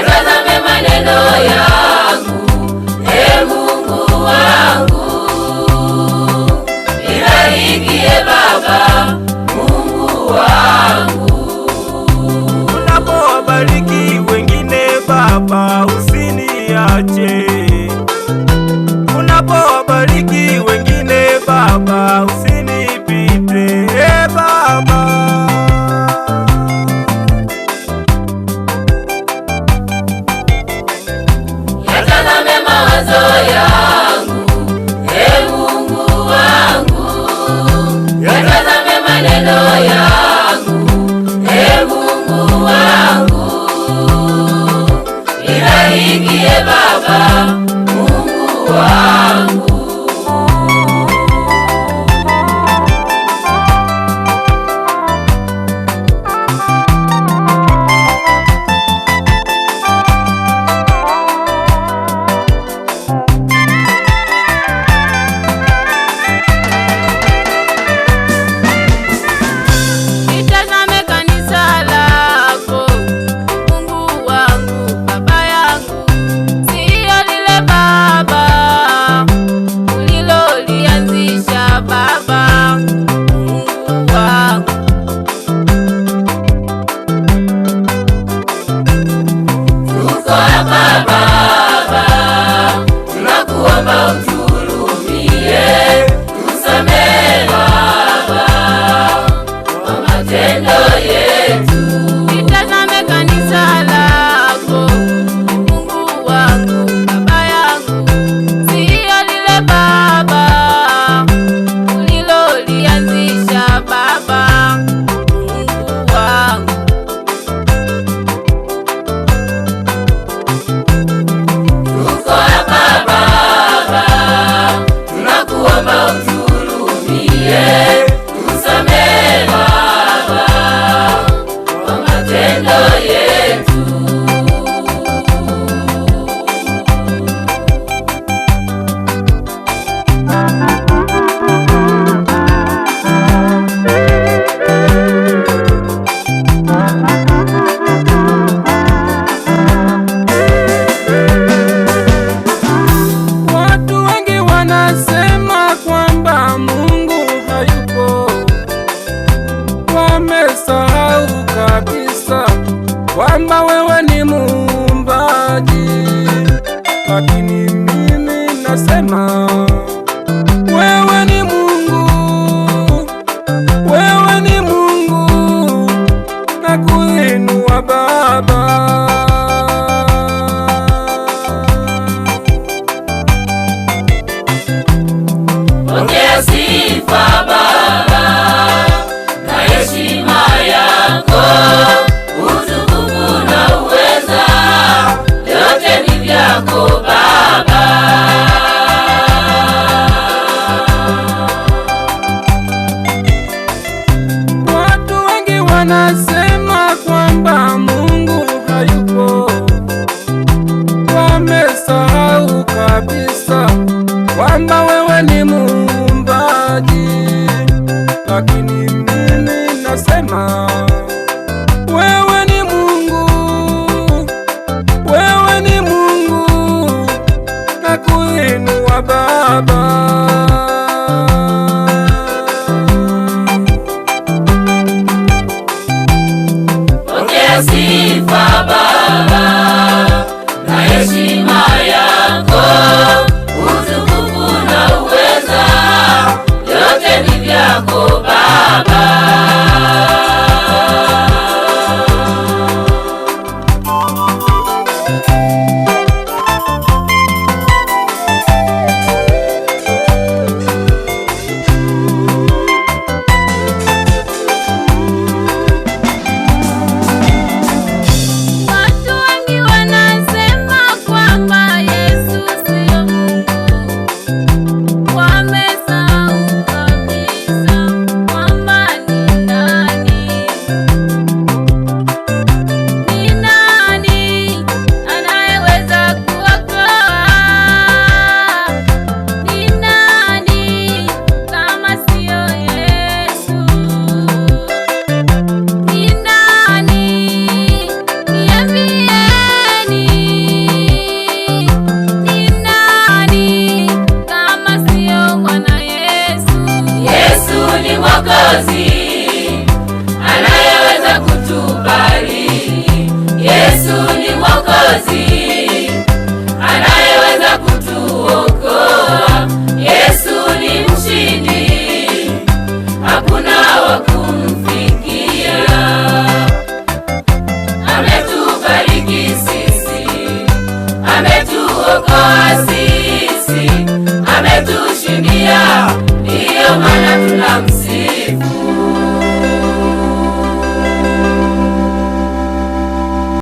yatazame maneno yangu, Mungu wangu. Nibarikie Baba, Mungu wangu. Unapowabariki wengine Baba, usiniache. Unapowabariki wengine Baba, usinipite Baba. Yatazame mawazo yangu, Mungu wangu. Yatazame maneno yangu, Mungu wangu. Nibarikie Baba, Mungu wangu. Nitazame kanisa lako, Mungu wangu, Baba yangu. Sio lile Baba ulilolianzisha Baba, Mungu wangu. Tuko hapa Baba, tunakuomba utuhurumie, tusamehe Baba kwa matendo yetu. Nitazame kanisa lako, Mungu wangu, Baba yangu. Sio lile Baba ulilolianzisha Baba, Mungu wangu. Tuko hapa Baba, tunakuomba utuhurumie, tusamehe Baba kwa matendo yetu. Watu wengi wanasema kwamba Mungu hayupo. Wamesahau kabisa kwamba wewe ni muumbaji. Lakini mimi nasema wewe ni Mungu, wewe ni Mungu, na kuinua Baba. Pokea sifa Baba na heshima yako, utukufu na uweza, yote ni vyako Baba. Watu wengi wanasema kwamba Mungu hayupo. Wamesahau kabisa kwamba wewe ni muumbaji. Lakini mimi nasema wewe ni Mungu, wewe ni Mungu, na kuinua Baba. Pokea sifa Baba na heshima yako, utukufu na uweza, yote ni vyako Baba. Watu wengi wanasema kwamba Yesu sio Mungu. Wamesahau kabisa kwamba ni nani. Ni nani anayeweza wasi